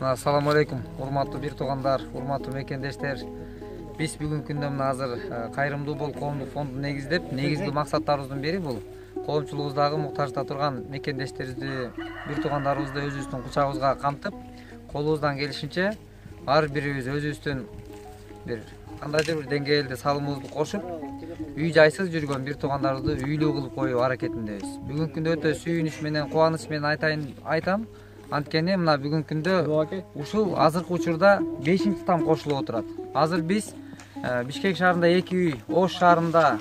Assalamu алейкум, урматтуу бир туугандар, урматтуу мекендештер. Биз бүгүнкү күндө мына азыр Кайрымдуу бол коомдук фондун негиздеп, негизги максаттарыбыздын бири бул коомчулугубуздагы муктажда турган мекендештерибизди, бир туугандарыбызды өзүбүздүн кучагыбызга камтып, колубуздан келишинче ар бирибиз өзүбүздүн бир кандайдыр бир деңгээлде салымыбызды кошуп, үй жайсыз жүргөн бир туугандарыбызды үйлүү кылып коюу аракетиндебиз. Бүгүнкү күндө өтө сүйүнүч менен, кубаныч менен айтам. Анткени мына бүгүнкү күндө ушул азыркы учурда 5-чи там кошулуп отурат. Азыр биз Бишкек шаарында 2 үй, Ош шаарында,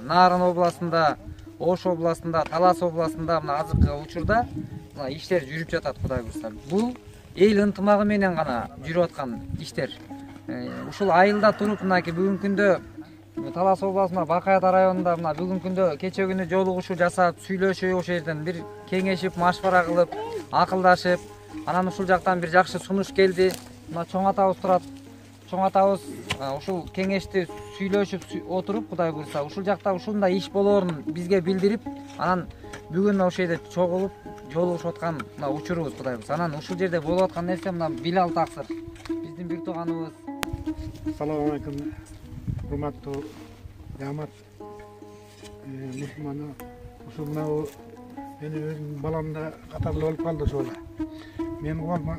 Нарын областында, Ош областында, Талас областында мына азыркы учурда мына иштер жүрүп жатат, Кудай буйрса. Бул эл ынтымагы менен гана жүрүп аткан иштер. Ушул айылда туруп мынакей бүгүнкү күндө Талас областында Бакаят районунда мына бүгүнкү күндө кече күнү жолугушуу жасап, сүйлөшүп, ошол жерден бир кеңешип, машвара кылып, акылдашып, анан ушул жактан бир жакшы сунуш келди. Мына чоң атабыз турат. Чоң атабыз ушул кеңешти сүйлөшүп отуруп, Кудай буйрса, ушул жакта ушундай иш болоорун бизге билдирип, анан бүгүн ошол жерде чогулуп, жолугушуп аткан мына учурубуз, Кудай буйрса. Анан ушул жерде болуп аткан нерсе мына Билал таксыр. Биздин бир тууганыбыз. Assalamu alaikum. Урматтуу Ямат мусулманы ушул мынау мени өзүмдүн баламда катарлуу болуп калды ошол эле. Мен колума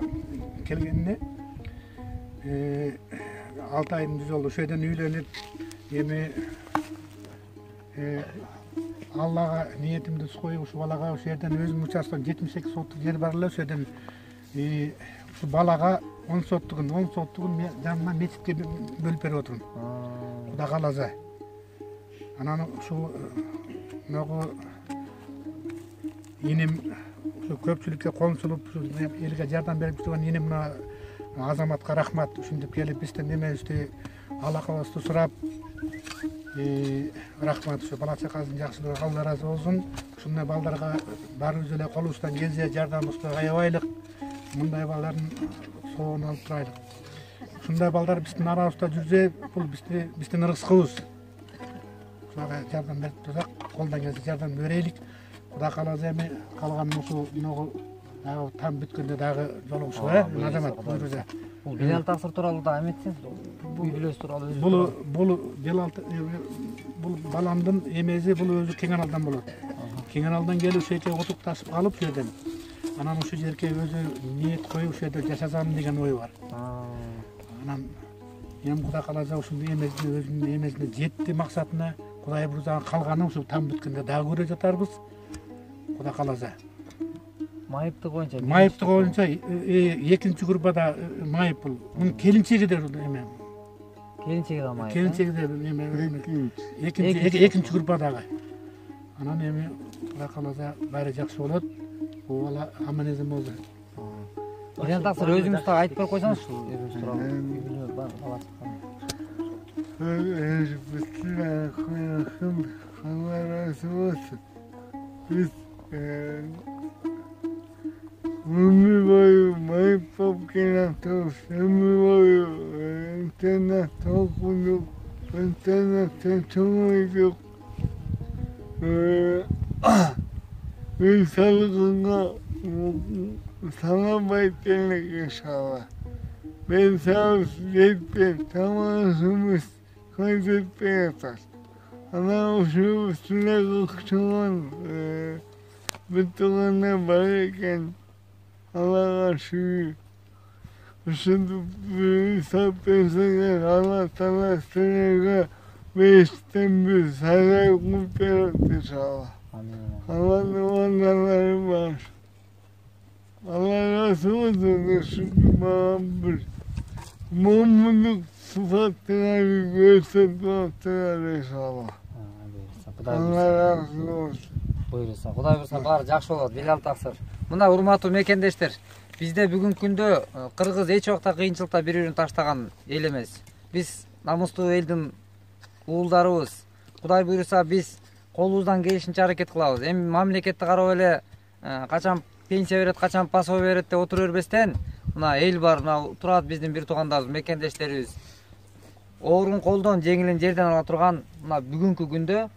келгенине 6 айдын жолу ошол жерден үйлөнүп, эми Аллага ниетимди коюп, ушул балага ошол жерден өзүмдүн участкам 78 соттук жер бар эле, ошол жерден ушул балага 10 соттугун мен жанына мечитке бөлүп берип отурмун. Кудай кааласа. Анан ушул могу инем көпчүлүккө коомчулуп, элге жардам берип турган инем мына Азаматка рахмат. Ушинтип келип бизден эмебизди, алакабызды сурап, рахмат. Ушу бала чакасын жакшылыгы Алла ыраазы болсун. Ушундай балдарга баарыбыз эле колубуздан келсе жардамыбызды аябайлык. Мындай балдардын соон алып турайлык. Ушундай балдар биздин арабызда жүрсө, бул биздин ырыскыбыз. Ушуларга жардам берип турсак, колдон келсе жардам берелик. Кудай кааласа эми калганын ушул дагы там бүткөндө дагы жолугушуп, Азамат буйруса. Бул Билал таксыр тууралуу да эметсиңиз? Үй бүлөсү тууралуу өзү. Бул Билал бул баламдын эмеси, бул өзү Кеңаралдан болот. Кеңаралдан келип ошол жерге отукташып калып ошол жерден. Анан ушул жерге өзү ниет коюп ошол жерде жашасам деген ой бар. Анан эми Кудай кааласа ушул өзүнүн эмесине жетти максатына. Кудай буйрса калганын ушул там бүткөндө дагы көрө жатарбыз. Кудай кааласа. Майыптык боюнча экинчи группада майып бул. Мунун келинчеги да эме. Келинчеги да майып. Келинчеги да эме. Экинчи группадагы. Анан эми Кудай кааласа баары жакшы болот. Бул бала аман эсен болду. Билал таксыр өзүңүз да айтып берип койсоңуз ушул өзүңүз тууралуу. Үй бүлө бар бала чакан. Ömür boyu mayıp popkenen toz, ömür boyu internet okuduk, internetten çoğuyduk. Bir sağlığına sana baytlenlik inşallah. Ben sağ olsun, tamamımız kaybetme yatar. Ana uşu üstüne kalkışan bütününe varırken Allah'a şükür. Şimdi bir sapesine Allah Teala sınırga 5'ten bir saray kurtarır inşallah. Allah'ın onları var. Allah razı olsun. Şimdi bana bir mutluluk sıfatlarını gösterdiler inşallah. Allah razı olsun. Буйруса, Кудай буйруса баары жакшы болот, Билал таксыр. Мына урматтуу мекендештер, бизде бүгүнкү күндө кыргыз эч убакта кыйынчылыкта бири-бирин таштаган эл эмес. Биз намустуу элдин уулдарыбыз. Кудай буйруса биз колубуздан келишинче аракет кылабыз. Эми мамлекетти карап эле качан пенсия берет, качан пособие берет деп отура бербестен, мына эл бар, мына турат биздин бир туугандарыбыз, мекендештерибиз. Оорун колдон, жеңилин жерден ала турган мына бүгүнкү күндө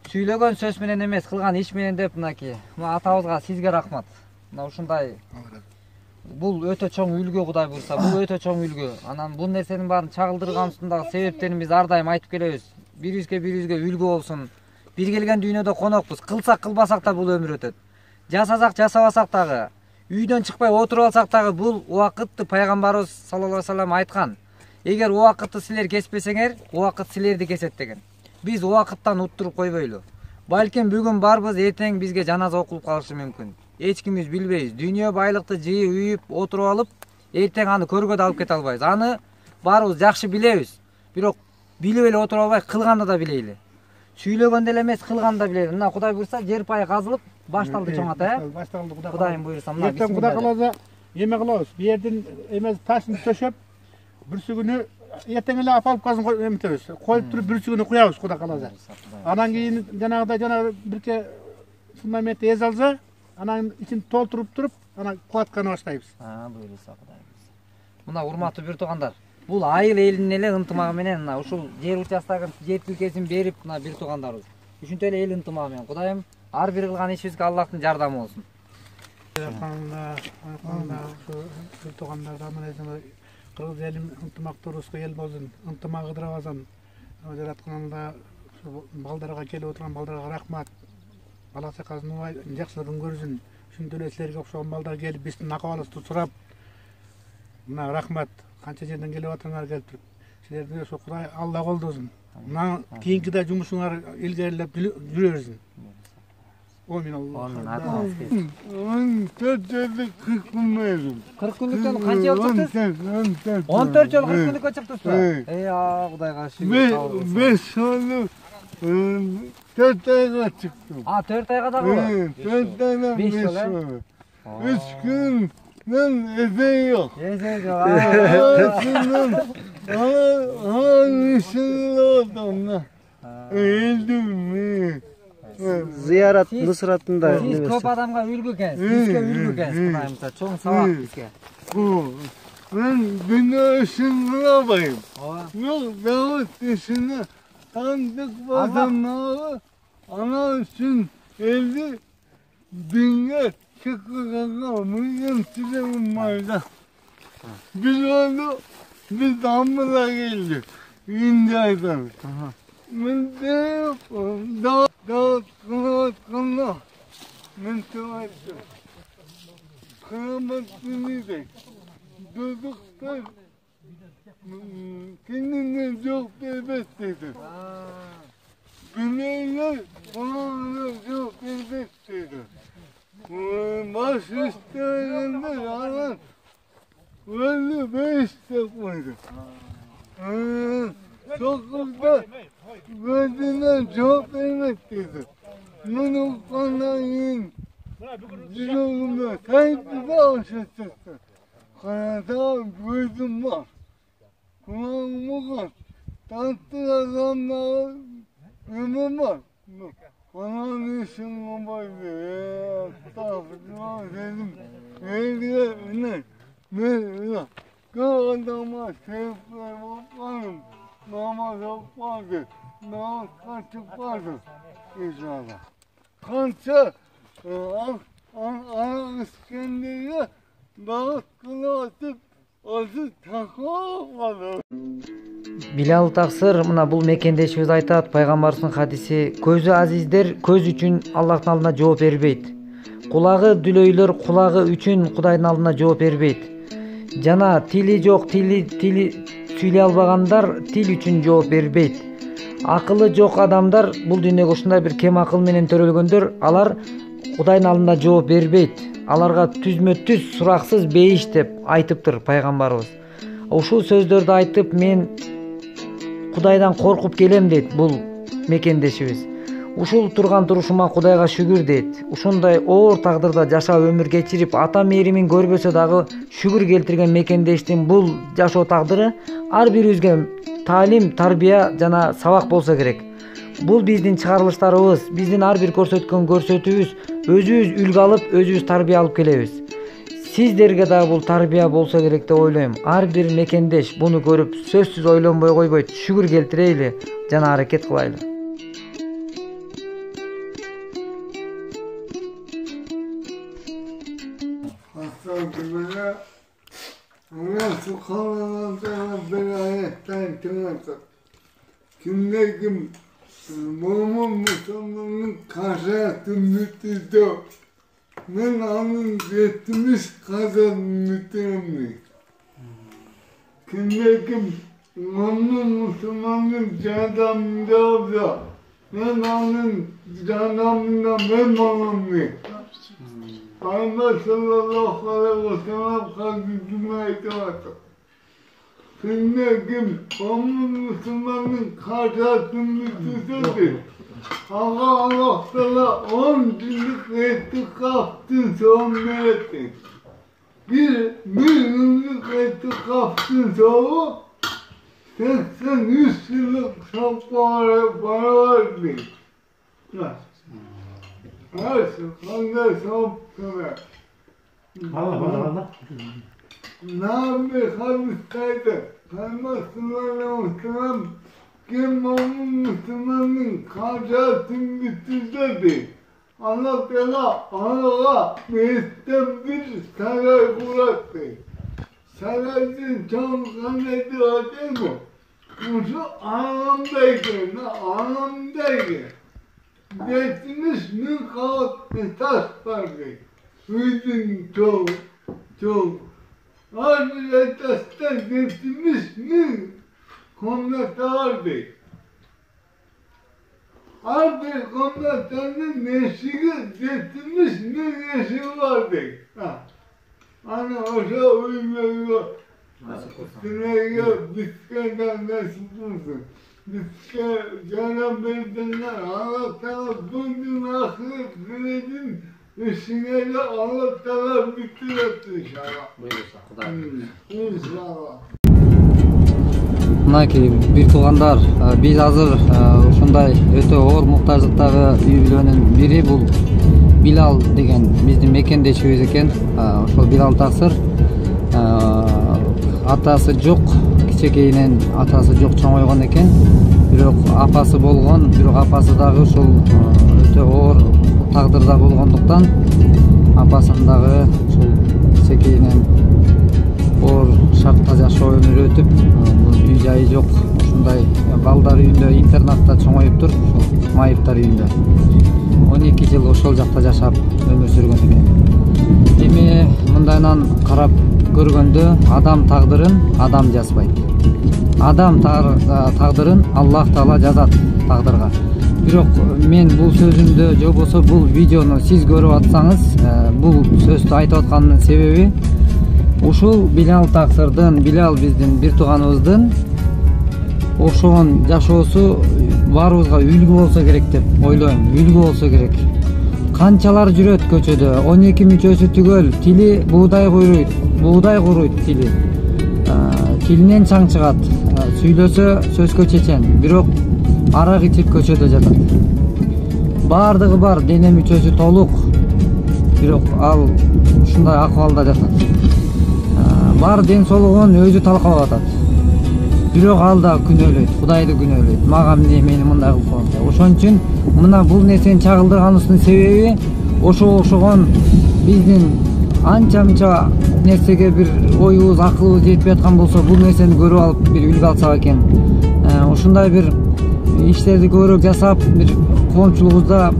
сүйлөгөн сөз менен эмес, кылган иш менен деп мынакей. Мына атабызга, сизге рахмат. Мына ушундай бул өтө чоң үлгү, Кудай буйрса, бул өтө чоң үлгү. Анан бул нерсенин баарын чагылдырганыбыздагы себептерин биз ар дайым айтып келебиз. Бирибизге үлгү болсун. Бир келген дүйнөдө конокпуз. Кылсак кылбасак да бул өмүр өтөт. Жасасак жасабасак дагы, үйдөн чыкпай отуруп алсак дагы бул убакытты пайгамбарыбыз саллаллаху алейхи вассалам айткан. Эгер убакытты силер кеспесеңер, убакыт силерди кесет деген. Биз убакыттан уттуруп койбойлу. Балким бүгүн барбыз, эртең бизге жаназа окулуп калышы мүмкүн. Эч кимибиз билбейбиз. Дүйнө байлыкты жыйып, үйүп, отуруп алып, эртең аны көргө да алып кете албайбыз. Аны баарыбыз жакшы билебиз. Бирок билип эле отуруп албай, кылганды да билейли. Сүйлөгөндө эле эмес, кылганды да билейли. Мына Кудай буйрса, жер пайы казылып, башталды чоң ата, Башталды Кудайым буйрса, мына ертең Кудай кааласа эме кылабыз. Бу жерден эмес ташын төшөп, бүрсү күнү эртең эле апалып казын эметебиз. Коюп туруп бүрсү күнү куябыз Кудай кааласа. Анан кийин жанагы бирке фундамент эз алса, анан ичин толтуруп туруп, анан кладканы баштайбыз. Буйрса Кудай буйрса. Мына урматтуу бир туугандар, бул айыл элинин эле ынтымагы менен мына ушул жер участогун, жер тилкесин берип, мына бир туугандарыбыз. Ушунча эле эл ынтымагы менен Кудайым ар бир кылган ишибизге Аллахтын жардамы болсун. Бир туугандардан мына кыргыз элим ынтымактуу русский эл болсун, ынтымак ыдырабасын. Жаратканында балдарга келип отурган балдарга рахмат. Бала чакасынын жакшылыгын көрсүн. Ушинтип эле силерге окшогон балдар келип биздин акыбалыбызды сурап, мына рахмат. Канча жерден келип атыңар келип туруп. Силерди ошо Кудай Алла колдосун. Мына кийинки да жумушуңар илгерилеп жүрө берсин. Амин Аллах. Он 40 күн бердим. 40 күндүктөн канча жыл чыктыңыз? 14 жыл 40 күндүккө чыктыңызбы? Кудайга шүгүр. 5 айлык 4 айга чыктым. 4 айга дагы? 4 айга 5 жыл. 3 күн мен эзе yok. Эзе yok. Anın işini oldum. Öldüm. Зыярат нусратында Сиз көп адамга үлгү экенсиз, бизге үлгү экенсиз, Кудайымызга чоң сабак бизге. Ben dünya işini kılamayım. Yok Davut işini tanıdık vatandağı ana için elde dünya çıkıkaka milyon size ummayla. Biz oldu, biz damla geldik. İndiyaydan. Ben de Davut kıla. Ben tuvattım. Kıyamet günü de. Dudukta kendine çok bebek dedi. Güneyler bana çok bebek dedi. Baş üstlerinde yalan öyle 5 koydu. Sokakta gözüne çok bebek dedi. Bunu kanayın cüzdanımda kayıtlı da aşacaktı. Kanada gözüm var. Kulağım var. Tatlı adamlar ömür var. Kanal işim vardı. Estağfurullah dedim. Ne? Adama sevgiler bakalım. Namaz okumadı. Namaz kaçıp vardı. İnşallah. Kança İskenderiye Dağıt kılı atıp azı takamadı. Билал таксыр, мына бул мекендешибиз айтат, пайгамбарыбыздын хадиси, көзү азиздер көз үчүн Аллахтын алдына жооп бербейт. Кулагы дүлөйлөр кулагы үчүн Кудайдын алдына жооп бербейт. Жана тили жок, тили сүйлөй албагандар тил үчүн жооп бербейт. Акылы жок адамдар, бул дүйнөгө ушундай бир кем акыл менен төрөлгөндөр, алар Кудайдын алдында жооп бербейт. Аларга түзмө-түз сураксыз бейиш деп айтыптыр пайгамбарыбыз. Ушул сөздөрдү айтып, мен Кудайдан коркуп келем дейт бул мекендешибиз. Ушул турган турушума Кудайга шүгүр дейт. Ушундай оор тагдырда жашап өмүр кечирип, ата мээримин көрбөсө дагы шүгүр келтирген мекендештин бул жашоо тагдыры ар бирибизге таалим, тарбия жана сабак болсо керек. Бул биздин чыгарылыштарыбыз, биздин ар бир көрсөткөн көрсөтүүбүз, өзүбүз үлгү алып, өзүбүз тарбия алып келебиз. Сиздерге дагы бул тарбия болсо керек деп ойлойм. Ар бир мекендеш буну көрүп сөзсүз ойлонбой койбойт, шүгүр келтирейли жана аракет кылайлы. Hastalıklara kalanlara bir ayetten tınlatıp kimde kim Muhammed Mustafa'nın karşısında müthiş ben onun etmiş kadar müthiş kimde kim Muhammed Mustafa'nın canımda olsa ben onun canımda memnunum. Peygamber sallallahu aleyhi ve sellem kalbime itaat. Şimdi kim Müslümanın karşısını tutuyordu. Allah Teala 10 günlük etikaftın sonuna etti. Bir günlük etikaftın sonu 83 yıllık para verdi. Nasıl? Hangi sohbet? Allah. Nabi hadisteydi. Peygamber sallallahu aleyhi ve sellem kim Müslümanın karşısını bitirdi. Allah Teala Allah'a mehtem bir saray bıraktı. Sarayın çoğunluğu değil mi? Şu anlamdaydı. Geçmiş mi kağıt taş vardı. Üydün çok. Harbi taştan geçmiş mi komutanlardı. Harbi komutanın neşigi geçmiş mi neşi vardı. Hani aşağı uymuyor. Sıraya biskeden nasıl bulsun. Biske canım verdiler. Allah Teala bugün ahiret sürecin işine de Allah Teala bitirir inşallah. Buyursa Xuday. İnşallah. Мынакей бир туугандар, биз азыр ушундай өтө оор муктаждыктагы үй бүлөнүн бири бул Билал деген биздин мекендешибиз экен. Ошол Билал таксыр атасы жок, кичекейинен атасы жок чоңойгон экен. Бирок апасы болгон, бирок апасы дагы ушул өтө оор тагдырда болгондуктан апасын дагы ушул кичекейинен оор шартта жашоо өмүрү өтүп, үй жайы жок, ушундай балдар үйүндө интернатта чоңоюптур, ушул Майыптар үйүндө 12 жыл ошол жакта жашап өмүр сүргөн экен. Эми мындайынан карап көргөндө адам тагдырын адам жазбайт. Адам тагдырын Аллах Таала жазат тагдырга. Бирок мен бул сөзүмдө же болбосо бул видеону сиз көрүп атсаңыз, бул сөздү айтып аткандын себеби ушул Билал таксырдын, Билал биздин бир тууганыбыздын ошон жашоосу баарыбызга үлгү болсо керек деп ойлойм. Үлгү болсо керек. Канчалар жүрөт көчөдө, 12 мүчөсү түгөл, тили буудай куруйт тили. Тилинен чаң чыгат, сүйлөсө сөзгө чечен, бирок арак ичип көчөдө жатат. Баардыгы бар, дене мүчөсү толук, бирок ал ушундай акыбалда жатат. Бар ден соолугун өзү талкалап атат. Бирок ал да күнөөлөйт, Кудайды күнөөлөйт. Мага эмне мени мындай кылып койгон. Ошон үчүн мына бул нерсени чагылдырганыбыздын себеби ошого окшогон биздин анча-мынча нерсеге бир оюбуз, акылыбыз жетпей аткан болсо, бул нерсени көрүп алып бир үлгү алсак экен. Ушундай бир иштерди көбүрөөк жасап, бир коомчулугубузда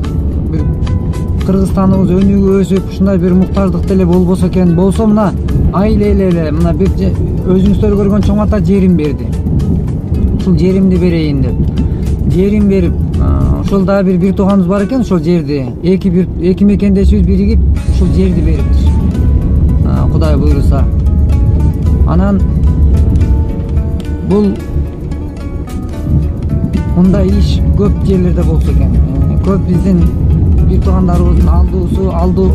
бир Кыргызстаныбыз өнүгүп өсүп, ушундай бир муктаждык деле болбосо экен. Болсо мына айле мына бир өзүңүздөр көргөн чоң ата жерин берди. Ушул жеримди берейин деп. Жерин берип, ошол дагы бир тууганыбыз бар экен, ошол жерди эки мекендешибиз биригип ушул жерди бериптир. Кудай буйруса. Анан бул мындай иш көп жерлерде болсо экен. Көп биздин бир туугандарыбыздын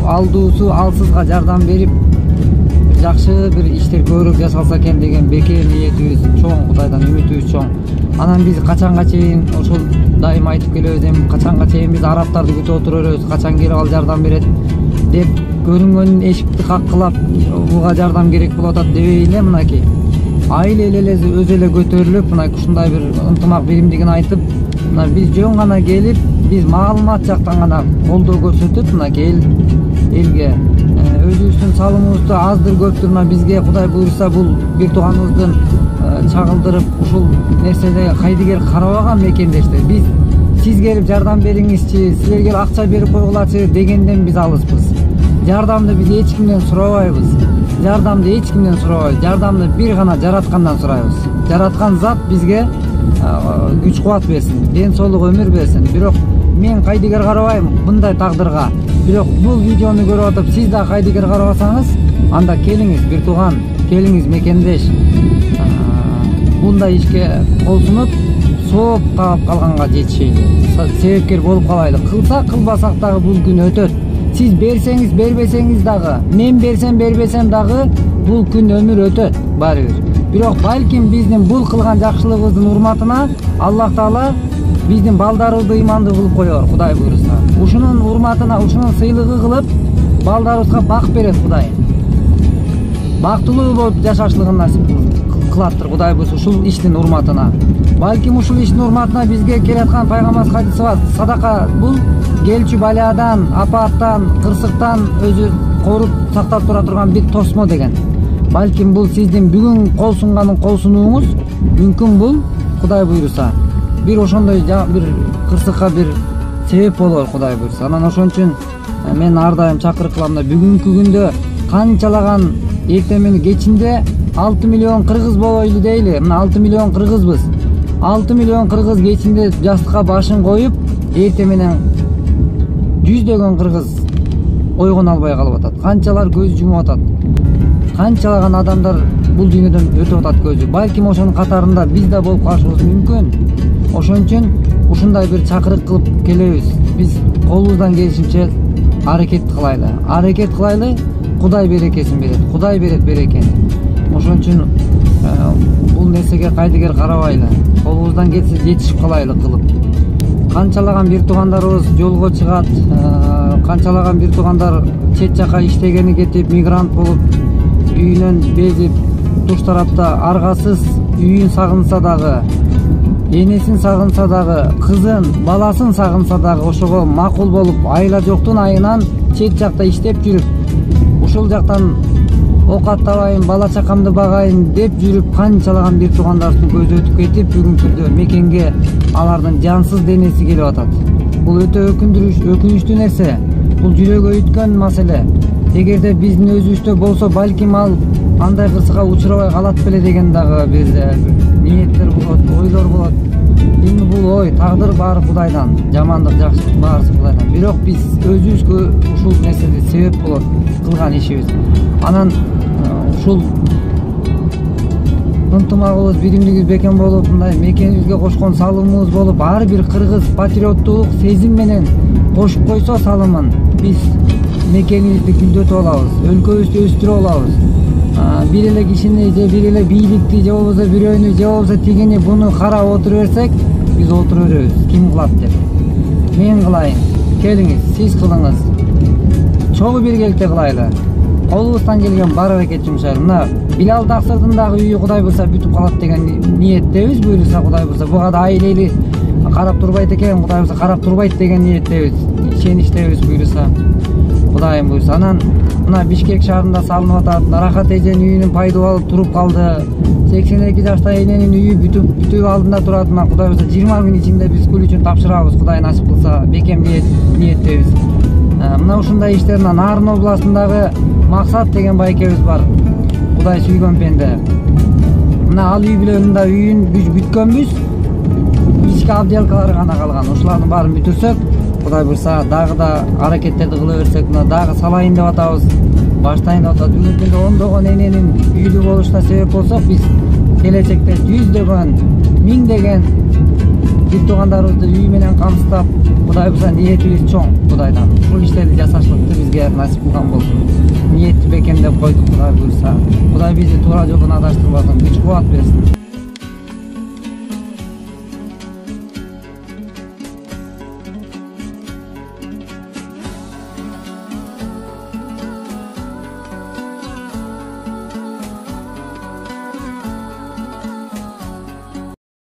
алдуусу алсызга жардам берип, жакшы бир иштер көбүрөөк жасалса экен деген бекер ниетибиз чоң, Кудайдан үмүтүбүз чоң. Анан биз качанга чейин ошол дайыма айтып келебиз, эми качанга чейин биз арабтарды күтүп отурабыз, качан келип ал жардам берет деп көрүнгөн эшикти каккылап буга жардам керек болуп атат дебей эле мынакей айыл эле өзү эле көтөрүлүп, мына ушундай бир ынтымак биримдигин айтып, мына биз жөн гана келип, биз маалымат жактан гана колдоо көрсөтүп, мынакей элге. Өзүбүздүн салымыбызды аздыр көптүр мына бизге Кудай буйруса бул бир тууганыбыздын чагылдырып ушул нерседе кайдыгер карабаган мекендештер. Биз сиз келип жардам бериңизчи, силер келип акча берип койгулачы дегенден биз алыспыз. Жардамды биз эч кимден сурабайбыз. Жардамды бир гана жараткандан сурайбыз. Жараткан зат бизге күч кубат берсин, ден соолук өмүр берсин. Бирок мен кайдыгер карабайм мындай тагдырга. Бирок бул видеону көрүп атып сиз да кайдыгер карабасаңыз, анда келиңиз бир тууган, келиңиз мекендеш. Мындай ишке кол сунуп, сооп таап калганга жетишели. Себепкер болуп калайлы. Кылсак кылбасак дагы бул күн өтөт. Сиз берсеңиз бербесеңиз дагы, мен берсем бербесем дагы бул күн өмүр өтөт баары бир. Бирок балким биздин бул кылган жакшылыгыбыздын урматына Аллах Таала биздин балдарыбызды ыймандуу кылып коёр, Кудай буйруса. Ушунун урматына, ушунун сыйлыгы кылып балдарыбызга бак берет Кудай. Бактылуу болуп жашашлыгын насип кылаттыр Кудай буйруса ушул иштин урматына. Балким ушул иштин урматына бизге келаткан пайгамбар хадиси бар. Садака бул келчү баладан, апаттан, кырсыктан өзү коруп сактап тура турган бир тосмо деген. Балким бул сиздин бүгүн кол сунганын кол сунууңуз мүмкүн бул Кудай буйруса. Бир ошондой бир кырсыкка бир себеп болор Кудай буйруса. Анан ошон үчүн мен ар дайым чакырык кылам да бүгүнкү күндө канчалаган эртемени кечинде 6 миллион кыргыз болойлу дейли. Мына 6 миллион кыргызбыз. 6 миллион кыргыз кечинде жастыкка башын коюп, эртең менен жүздөгөн кыргыз ойгоно албай калып атат. Канчалар көз жумуп атат. Канчалаган адамдар бул дүйнөдөн өтүп атат көзү. Балким ошонун катарында биз да болуп калышыбыз мүмкүн. Ошон үчүн ушундай бир чакырык кылып келебиз. Биз колубуздан келишинче аракет кылайлы. Кудай берекесин берет. Кудай берет берекени. Ошон үчүн бул нерсеге кайдыгер карабайлы. Колубуздан келсе жетишип калайлы кылып. Канчалаган бир туугандарыбыз жолго чыгат, канчалаган бир туугандар чет жака иштегени кетип, мигрант болуп, үйүнөн безип, туш тарапта аргасыз үйүн сагынса дагы, энесин сагынса дагы, кызын, баласын сагынса дагы ошого макул болуп, айла жоктун айынан чет жакта иштеп жүрүп, ушул жактан окат табайын, бала чакамды багайын деп жүрүп канчалаган бир туугандарыбыздын көзү өтүп кетип, бүгүнкү күндө мекенге алардын жансыз денеси келип атат. Бул өтө өкүнүчтүү нерсе. Бул жүрөгкө үйткөн маселе. Эгерде биздин өзүбүздө болсо, балким ал андай кырсыкка учурабай калат беле деген дагы бир ниеттер болот, ойлор болот. Эми бул ой, тагдыр баары Кудайдан, жамандык, жакшылык баарысы Кудайдан. Бирок биз өзүбүзгө ушул нерседе себеп болот кылган ишибиз. Анан ушул ынтымагыбыз, биримдигибиз бекем болуп, мындай мекенибизге кошкон салымыбыз болуп, ар бир кыргыз патриоттуулук сезим менен кошуп койсо салымын, биз мекенибизди гүлдөтүп алабыз, өлкөбүздү өстүрүп алабыз. Бир эле кишини же бир эле бийликти же болбосо бирөөнү же болбосо тигини буну карап отура берсек, биз отура беребиз. Ким кылат деп. Мен кылайын. Келиңиз, сиз кылыңыз. Чогуу биргеликте кылайлы. Колубуздан келген бар аракет жумшайлы. Мына Билал Даксырдын дагы үйү Кудай буйруса бүтүп калат деген ниеттебиз буйруса Кудай буйруса. Буга да айлели карап турбайт экен, Кудай буйруса карап турбайт деген ниеттебиз. Ишеничтебиз буйруса. Кудайым буйруса. Анан мына Бишкек шаарында салынып атат. Рахат эженин үйүнүн пайдаланып алып туруп калды. 82 жашта эненин үйү бүтүп алдында турат. Мына Кудай буйруса 20 күн ичинде биз көл үчүн тапшырабыз. Кудай насип кылса, бекем ниеттебиз. Мына ушундай иштерин Нарын областындагы Максат деген байкебиз бар. Кудай сүйгөн пенде. Мына ал үй билен да үйүн бүткөнбүз. Ички абделкалары гана калган. Ушулардын баарын бүтүрсөк, Кудай буйруса дагы да аракеттерди кыла берсек, мына дагы салайын деп атабыз. Баштайын деп атабыз. Бүгүнкү күндө ондогон эненин үйлүү болушуна себеп болсок, биз келечекте жүздөгөн, миңдеген бир туугандарыбызды үй менен камсыздап, Кудай буйруса ниетибиз чоң Кудайдан. Ушул иштерди жасашлыкты бизге насип кылган болсун. Ниетти бекемдеп койдук Кудай буйруса. Кудай бизди туура жолдон адаштырбасын, күч кубат берсин.